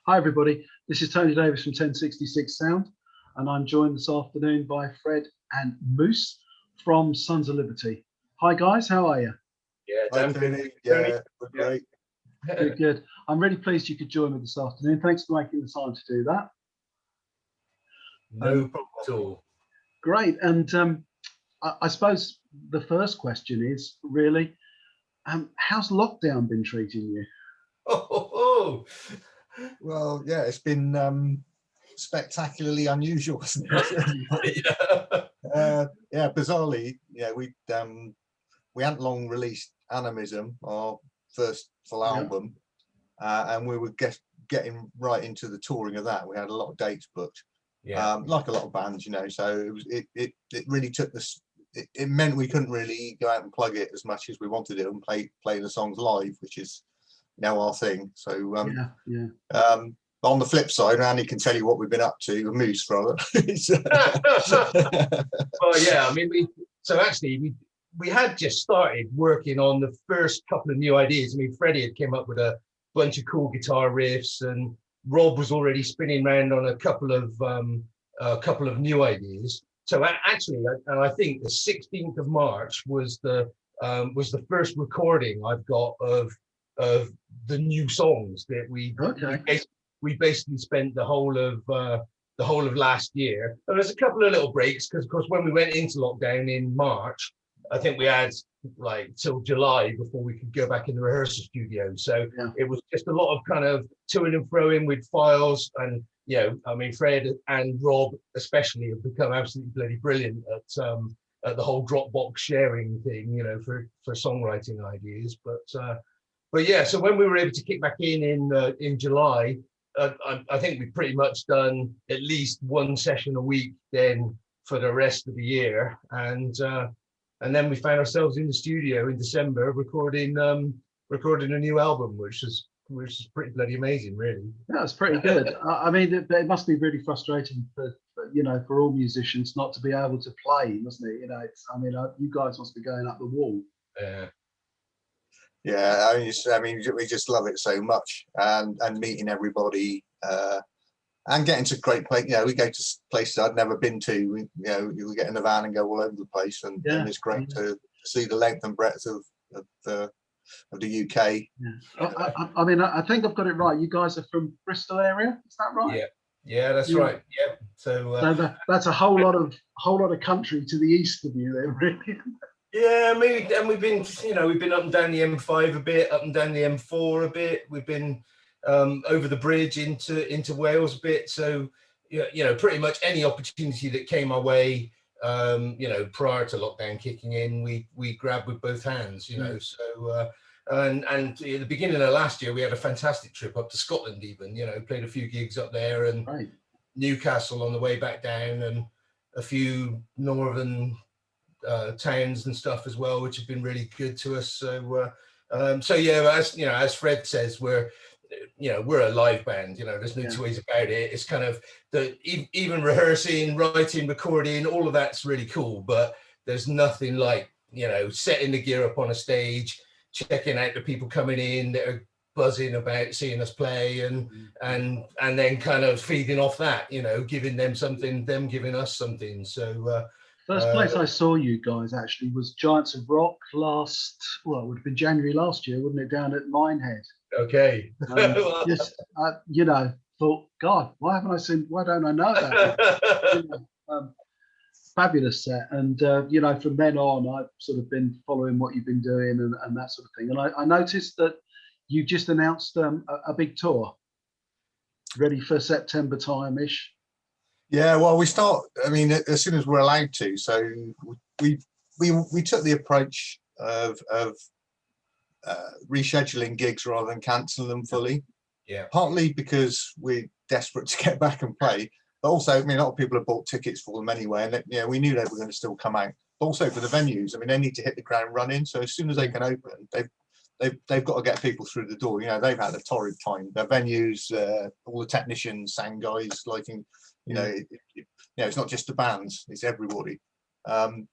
Hi everybody, this is Tony Davis from 1066 Sound, and I'm joined this afternoon by Fred and Moose from Sons of Liberty. Hi guys, how are you? Yeah, Hi, Tony. Yeah, we're great. Good, good. I'm really pleased you could join me this afternoon. Thanks for making the time to do that. No problem at all. Great, and I suppose the first question is really, how's lockdown been treating you? Well, yeah, it's been spectacularly unusual, hasn't it? Yeah, bizarrely, yeah, we hadn't long released Animism, our first full album, and we were getting right into the touring of that. We had a lot of dates booked, like a lot of bands, you know. So it really took this. It meant we couldn't really go out and plug it as much as we wanted to and play the songs live, which is now our thing. So on the flip side, Andy can tell you what we've been up to, a Moose rather. Well, yeah, I mean, we had just started working on the first couple of new ideas. I mean, Freddie had came up with a bunch of cool guitar riffs, and Rob was already spinning around on a couple of new ideas. So actually, and I think the 16th of March was the first recording I've got of the new songs that we basically spent the whole of last year. And there's a couple of little breaks because, of course, when we went into lockdown in March, I think we had like till July before we could go back in the rehearsal studio. So it was just a lot of kind of toing and froing with files. And, you know, I mean, Fred and Rob especially have become absolutely bloody brilliant at the whole Dropbox sharing thing, you know, for songwriting ideas. But yeah, so when we were able to kick back in July, I think we've pretty much done at least one session a week then for the rest of the year, and then we found ourselves in the studio in December recording a new album, which is pretty bloody amazing, really. Yeah, it's pretty good. I mean, it must be really frustrating for all musicians not to be able to play, mustn't it? You know, you guys must be going up the wall. Yeah, I mean, we just love it so much, and meeting everybody, and getting to great place. You know, we go to places I'd never been to. We get in the van and go all over the place, and it's great to see the length and breadth of the UK. Yeah. I mean, I think I've got it right. You guys are from Bristol area, is that right? Yeah, that's right. Yeah. So that's a whole lot of country to the east of you, there, really. Yeah, maybe, and we've been up and down the M5 a bit, up and down the M4 a bit. We've been over the bridge into Wales a bit. So, you know, pretty much any opportunity that came our way, prior to lockdown kicking in, we grabbed with both hands. You know, so and at the beginning of last year, we had a fantastic trip up to Scotland. Even, you know, played a few gigs up there, and Newcastle on the way back down, and a few northern towns and stuff as well, which have been really good to us. So as Fred says, we're a live band. You know, there's no two ways about it. It's kind of even rehearsing, writing, recording, all of that's really cool, but there's nothing like, you know, setting the gear up on a stage, checking out the people coming in that are buzzing about seeing us play, and then kind of feeding off that, you know, giving them something, them giving us something. So first place I saw you guys actually was Giants of Rock it would have been January last year, wouldn't it, down at Minehead? Okay. Thought, God, why don't I know that? Fabulous set. And, from then on, I've sort of been following what you've been doing and that sort of thing. And I noticed that you just announced a big tour ready for September time-ish. Yeah, well, we start, I mean, as soon as we're allowed to. So we took the approach of rescheduling gigs rather than cancelling them fully. Yeah. Partly because we're desperate to get back and play, but also, I mean, a lot of people have bought tickets for them anyway, and we knew they were going to still come out. But also for the venues, I mean, they need to hit the ground running. So as soon as they can open, they've got to get people through the door. You know, they've had a torrid time. Their venues, all the technicians, sound guys, lighting. You know, it's not just the bands; it's everybody.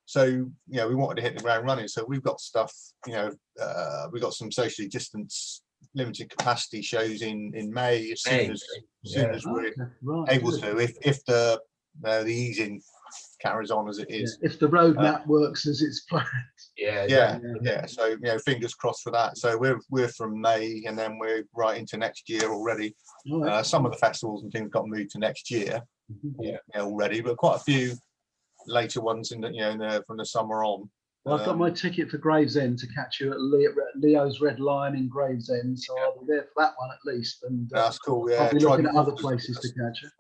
So we wanted to hit the ground running. So we've got stuff. We've got some socially distanced limited capacity shows in May as soon as we're Okay, right, able good. to, if the easing carries on as it Yeah, is. if the roadmap works as it's planned. Yeah. So fingers crossed for that. So we're from May, and then we're right into next year already. Right. Some of the festivals and things got moved to next year, Mhm. already, but quite a few later ones in the from the summer on. Well, I've got my ticket for Gravesend to catch you at Leo's Red Lion in Gravesend, so I'll be there for that one at least. And That's cool. Yeah, I'll be looking at other Trident places to catch you.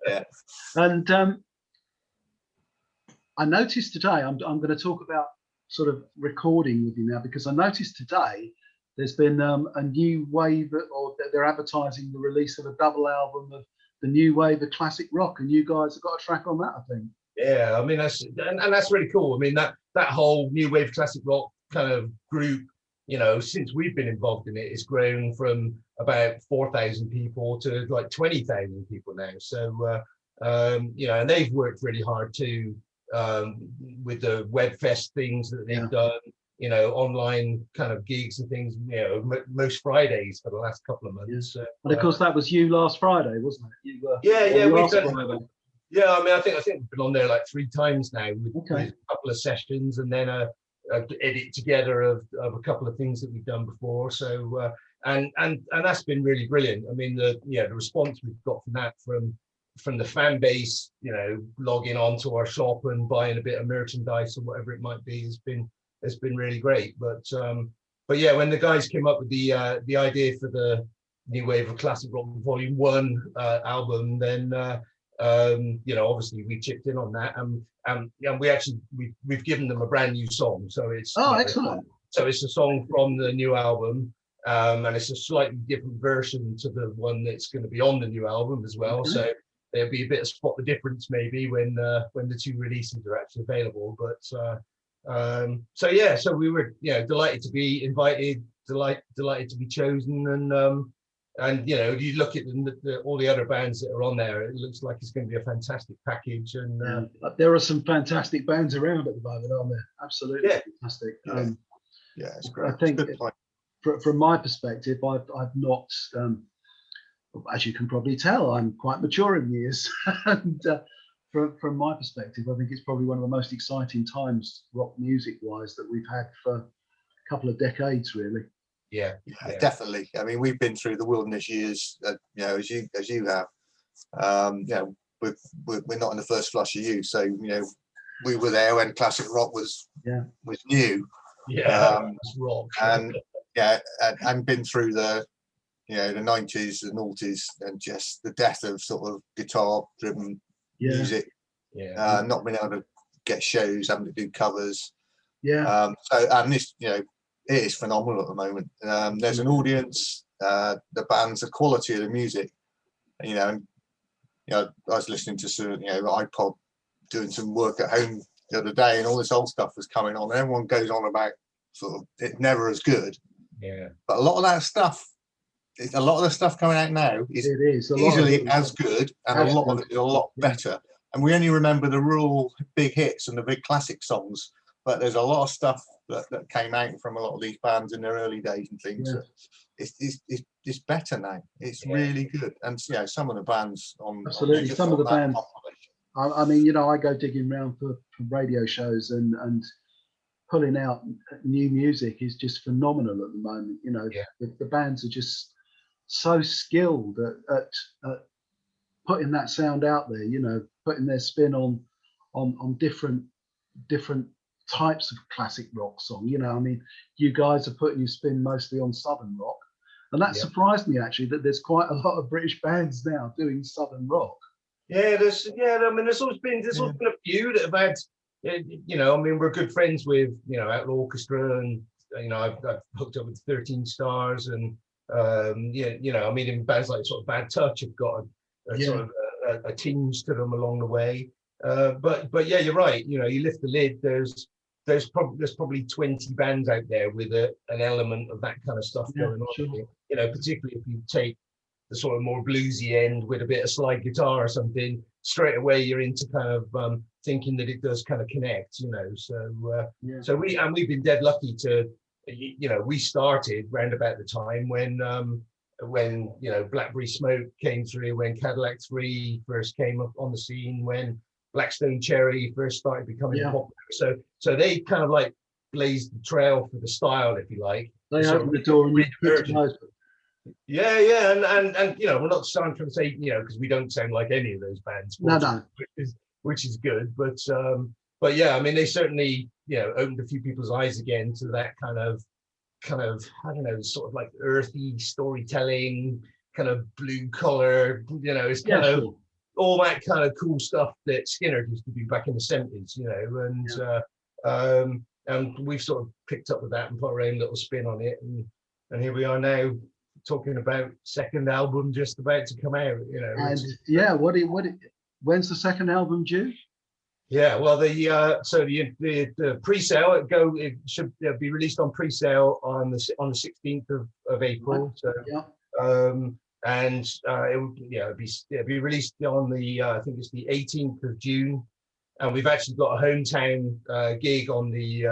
Yeah. And I noticed today, I'm going to talk about sort of recording with you now, because I noticed today there's been a new wave, or they're advertising the release of a double album of the new wave of classic rock, and you guys have got a track on that, I think. Yeah, I mean that's really cool. I mean that whole new wave classic rock kind of group, since we've been involved in it, it's grown from about 4,000 people to like 20,000 people now. So and they've worked really hard too, with the Webfest things that they've done, online kind of gigs and things, most Fridays for the last couple of months. Yes. And of course, that was you last Friday, wasn't it? You were we've done. Friday. Yeah, I mean, I think we've been on there like 3 times now with Okay. a couple of sessions, and then a edit together of a couple of things that we've done before. So and that's been really brilliant. I mean, the response we've got from that from the fan base, logging on to our shop and buying a bit of merchandise or whatever it might be has been really great. But yeah, when the guys came up with the idea for the New Wave of Classic Rock Volume 1 album, then obviously we chipped in on that, and we've given them a brand new song. So it's excellent. So it's a song from the new album, and it's a slightly different version to the one that's going to be on the new album as well. Okay. So there'll be a bit of spot the difference maybe when the 2 releases are actually available. But so we were delighted to be invited, delighted to be chosen, and you look at all the other bands that are on there, it looks like it's going to be a fantastic package. And there are some fantastic bands around at the moment, aren't there? Absolutely fantastic. It's great. I think from my perspective, I've not, as you can probably tell, I'm quite mature in years, and from my perspective, I think it's probably one of the most exciting times rock music wise that we've had for a couple of decades, really. Yeah, definitely. I mean, we've been through the wilderness years, as you have. We're not in the first flush of you, so we were there when classic rock was new. Rock. And been through the 90s and noughties, and just the death of sort of guitar driven music. Not being able to get shows, having to do covers. So and this it is phenomenal at the moment. There's an audience, the bands, the quality of the music. I was listening to some iPod, doing some work at home the other day, and all this old stuff was coming on, and everyone goes on about sort of it's never as good. But a lot of that stuff, a lot of the stuff coming out now is easily as good, and a lot of it is a lot better. And we only remember the real big hits and the big classic songs, but there's a lot of stuff that came out from a lot of these bands in their early days and things. It's better now. It's really good. And some of the bands on absolutely some of the bands. I mean, I go digging around for radio shows, and pulling out new music is just phenomenal at the moment. The bands are just so skilled at putting that sound out there. Putting their spin on different types of classic rock song. I mean, you guys are putting your spin mostly on southern rock, and that surprised me actually, that there's quite a lot of British bands now doing southern rock. There's always been a few that have had, I mean, we're good friends with Outlaw Orchestra, and I've hooked up with 13 Stars, and I mean, in bands like sort of Bad Touch have got a sort of a tinge to them along the way. But yeah, you're right. You lift the lid. There's probably 20 bands out there with an element of that kind of stuff going on. Sure. Particularly if you take the sort of more bluesy end with a bit of slide guitar or something, straight away you're into kind of thinking that it does kind of connect. So we've been dead lucky to you know, we started round about the time when you know, Blackberry Smoke came through, when Cadillac 3 first came up on the scene, when Blackstone Cherry first started becoming popular. So they kind of like blazed the trail for the style, if you like. They opened the door and you picked them open. Yeah, and you know, we're not trying to say, you know, because we don't sound like any of those bands, No. which is good, but yeah, I mean, they certainly, you know, opened a few people's eyes again to that kind of I don't know, sort of like earthy storytelling, kind of blue collar, you know, it's kind of all that kind of cool stuff that Skinner used to do back in the 70s, you know, and we've sort of picked up with that and put our own little spin on it, and here we are now talking about second album just about to come out, you know. And when's the second album due? Yeah, well, the pre-sale it should be released on pre-sale on the 16th of April. So and it will be released on the I think it's the 18th of June, and we've actually got a hometown gig on the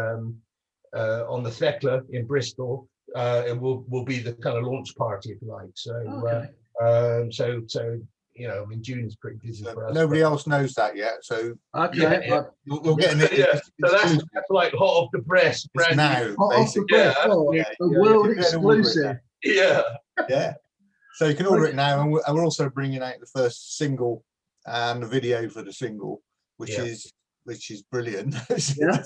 Thekla in Bristol. It will be the kind of launch party, if you like. So so you know, I mean, June is pretty busy for us. Nobody else knows that yet, so we'll get in it. So that's like hot off the press, brand now. Hot off the press, a world exclusive. Yeah. So you can order it now, and we're also bringing out the first single and the video for the single, which is brilliant. You know,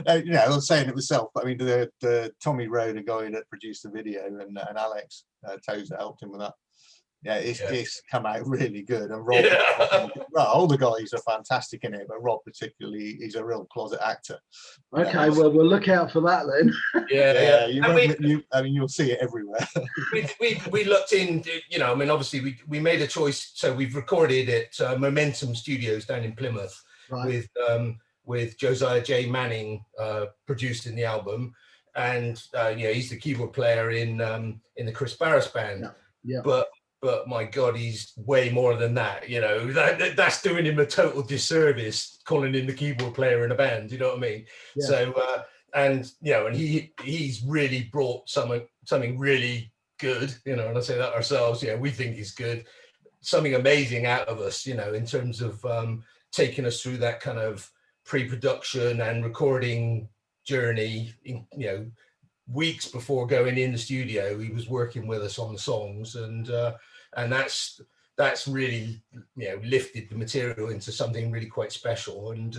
I was saying it myself, but I mean, the Tommy Rowe, the guy that produced the video, and Alex Tozer helped him with that. Yeah, it's come out really good, and Rob, well, all the guys are fantastic in it, but Rob particularly, he's a real closet actor. Okay, well, we'll look out for that then. I mean, you'll see it everywhere. we looked in, you know, I mean, obviously we made a choice, so we've recorded at Momentum Studios down in Plymouth, with Josiah J. Manning producing the album, and you know, he's the keyboard player in the Chris Barris band. But my God, he's way more than that. You know, that's doing him a total disservice, calling him the keyboard player in a band. You know what I mean? Yeah. So, and you know, and he's really brought something really good. You know, and I say that ourselves. Yeah, we think he's good. Something amazing out of us. You know, in terms of taking us through that kind of pre-production and recording journey. You know, weeks before going in the studio, he was working with us on the songs, and that's really, you know, lifted the material into something really quite special. And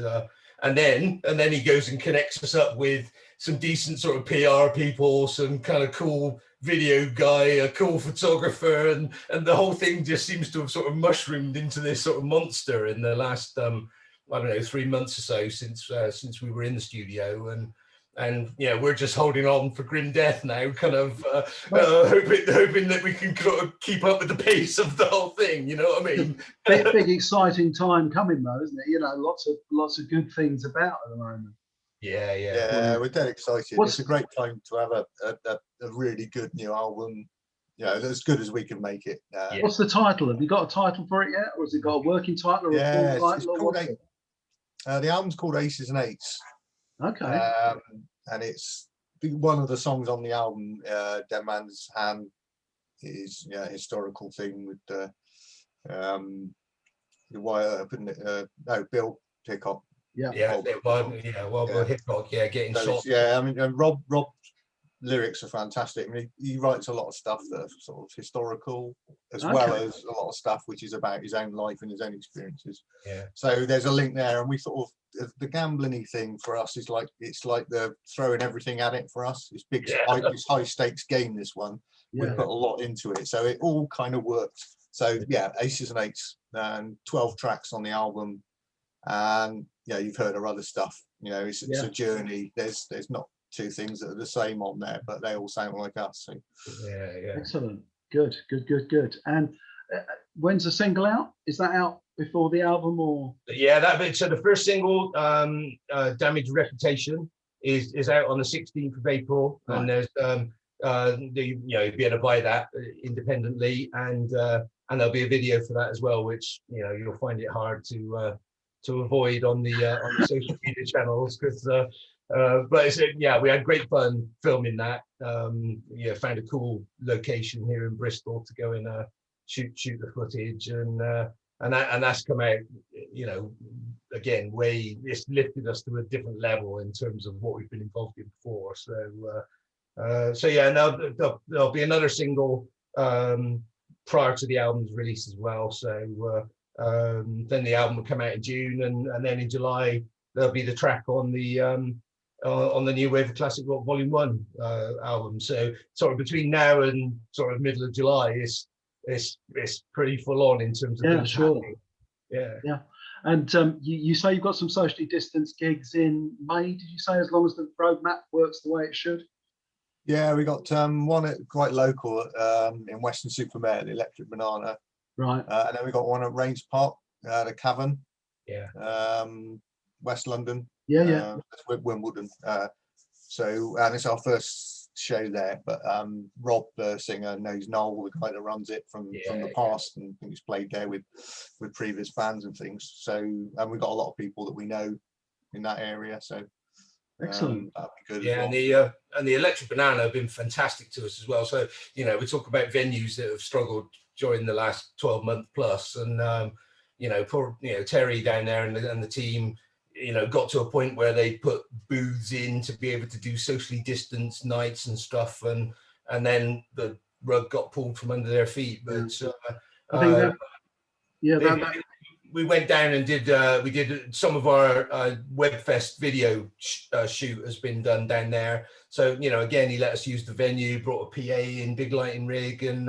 then he goes and connects us up with some decent sort of PR people, some kind of cool video guy, a cool photographer, and the whole thing just seems to have sort of mushroomed into this sort of monster in the last I don't know, 3 months or so since we were in the studio. And yeah, we're just holding on for grim death now, kind of hoping that we can keep up with the pace of the whole thing. You know what I mean? big exciting time coming though, isn't it? You know, lots of good things about at the moment. Yeah, we're dead excited. It's a great time to have a really good new album. You know, as good as we can make it. What's the title? Have you got a title for it yet, or has it got a working title or a full title? The album's called Aces and Eights. Okay. And it's one of the songs on the album, Dead Man's Hand, is a historical thing with the Wyatt Earp, Bill Hickok. Bill Hickok, getting shot. Yeah, I mean, and Rob lyrics are fantastic. I mean, he writes a lot of stuff that are sort of historical, as well as a lot of stuff which is about his own life and his own experiences. Yeah. So there's a link there, and we sort of, the gambling-y thing for us is like, it's like the throwing everything at it for us. It's big, it's high stakes game, this one. We put a lot into it, so it all kind of worked. So yeah, Aces and Eights, and 12 tracks on the album, and you've heard our other stuff. You know, it's a journey. There's not two things that are the same on there, but they all sound like us. So. Yeah. Excellent. Good. And when's the single out? Is that out before the album or? Yeah, so the first single, Damaged Reputation, is out on the 16th of April, and there's you'll be able to buy that independently, and there'll be a video for that as well, which you'll find it hard to avoid on the social media channels, because But yeah, we had great fun filming that. Yeah, found a cool location here in Bristol to go and shoot the footage, and that's come out, you know, again, it's lifted us to a different level in terms of what we've been involved in before. So yeah, now there'll be another single prior to the album's release as well. So then the album will come out in June, and then in July there'll be the track on the New Wave of Classic Rock Volume 1 album. So sort of between now and sort of middle of July, it's pretty full on in terms of things happening. Yeah. And you say you've got some socially distanced gigs in May, did you say, as long as the roadmap works the way it should? Yeah, we got one quite local in Weston-super-Mare, the Electric Banana. Right. And then we got one at Rains Park, the Cavern. Yeah. West London. Yeah. Wimbledon. So, and it's our first show there, but Rob, the singer, knows Noel, the guy that runs it from the past, and he's played there with previous bands and things. So, and we've got a lot of people that we know in that area. So excellent. that'd be good. Yeah, as well. and the Electric Banana have been fantastic to us as well. So, you know, we talk about venues that have struggled during the last 12 months plus, and you know, poor, you know, Terry down there and the team, you know, got to a point where they put booths in to be able to do socially distanced nights and stuff, and then the rug got pulled from under their feet. But I think we went down and did some of our Webfest video shoot has been done down there. So, you know, again, he let us use the venue, brought a PA in, big lighting rig, and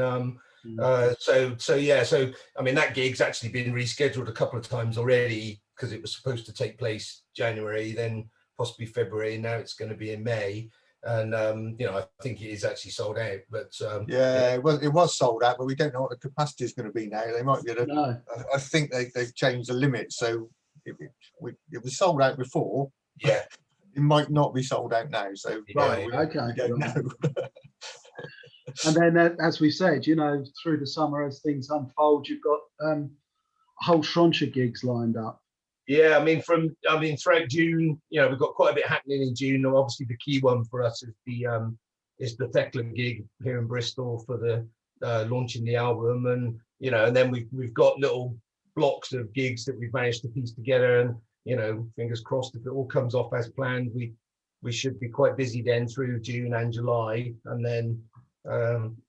so yeah. So I mean, that gig's actually been rescheduled a couple of times already, because it was supposed to take place January, then possibly February. Now it's going to be in May, and you know, I think it is actually sold out. But yeah, it was sold out, but we don't know what the capacity is going to be now. They might be able to, no. I think they've changed the limit, so it was sold out before. Yeah, it might not be sold out now. So Right, we okay. don't know. And then, as we said, you know, through the summer, as things unfold, you've got a whole tranche of gigs lined up. yeah. I mean, throughout June, you know, we've got quite a bit happening in June. Obviously, the key one for us is the Thekla gig here in Bristol for the launching the album, and you know, and then we've got little blocks of gigs that we've managed to piece together, and you know, fingers crossed, if it all comes off as planned, we should be quite busy then through June and July, and then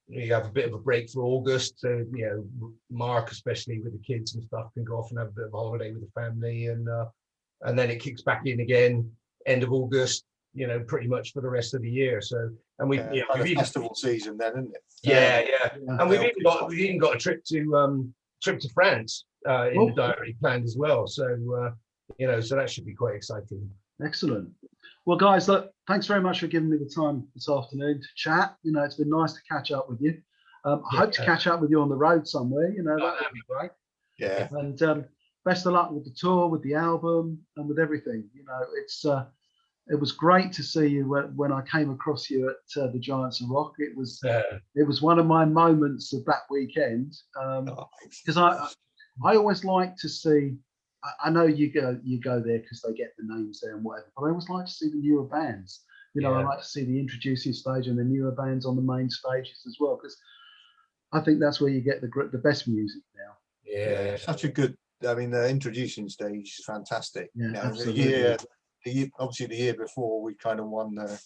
you have a bit of a break for August. So, you know, Mark, especially with the kids and stuff, can go off and have a bit of a holiday with the family, and then it kicks back in again end of August, you know, pretty much for the rest of the year. So, and we've festival season then, isn't it? Yeah, and we've even got a trip to France in the diary planned as well. So you know, so that should be quite exciting. Excellent. Well, guys, look, thanks very much for giving me the time this afternoon to chat. You know, it's been nice to catch up with you. I hope to catch up with you on the road somewhere. You know, that'd be great. Yeah. And best of luck with the tour, with the album, and with everything. You know, it was great to see you when I came across you at the Giants of Rock. It was one of my moments of that weekend, because I always like to see. I know you go there because they get the names there and whatever, but I always like to see the newer bands. You know, I like to see the introducing stage and the newer bands on the main stages as well, because I think that's where you get the best music now. Yeah, such a good. I mean, the introducing stage is fantastic. Yeah, you know, absolutely. Obviously the year before we kind of won the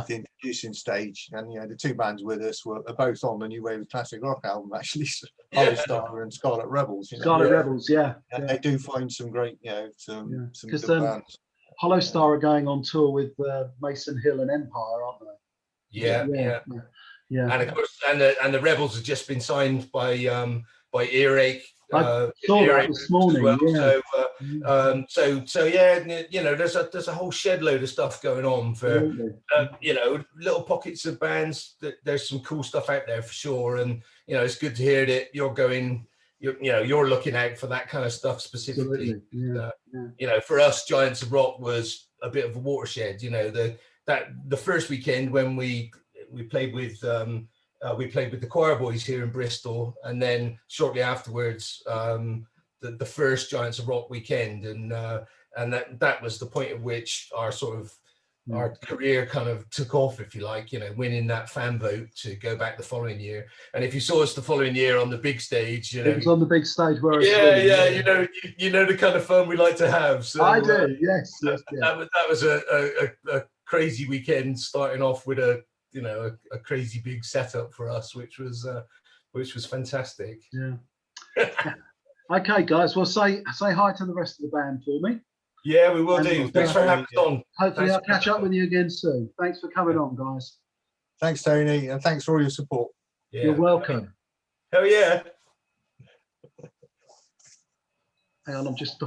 introducing stage, and you know, the two bands with us are both on the New Wave of Classic Rock album, actually. Holostar and Scarlet Rebels. You know? Scarlet Rebels, and they do find some great, you know, some good bands. Holostar are going on tour with Mason Hill and Empire, aren't they? Yeah. And of course, and the Rebels have just been signed by Earache. I saw that this morning. Well. So yeah, you know, there's a whole shed load of stuff going on for you know, little pockets of bands. There's some cool stuff out there for sure, and you know, it's good to hear that you're looking out for that kind of stuff specifically. You know, for us, Giants of Rock was a bit of a watershed. You know, the first weekend when we played with the Choir Boys here in Bristol, and then shortly afterwards, the first Giants of Rock weekend, and that was the point at which our sort of our career kind of took off, if you like, you know, winning that fan vote to go back the following year. And if you saw us the following year on the big stage, you know, it was on the big stage where you know the kind of fun we like to have. So I do, yes. that was a crazy weekend, starting off with a crazy big setup for us, which was fantastic. Yeah. Okay, guys. Well, say hi to the rest of the band for me. Yeah, we will And do. Thanks for having us on. Hopefully, Thanks I'll catch up with you again soon. Thanks for coming on, guys. Thanks, Tony, and thanks for all your support. Yeah. You're welcome. Hell yeah. Hang on, I'm just.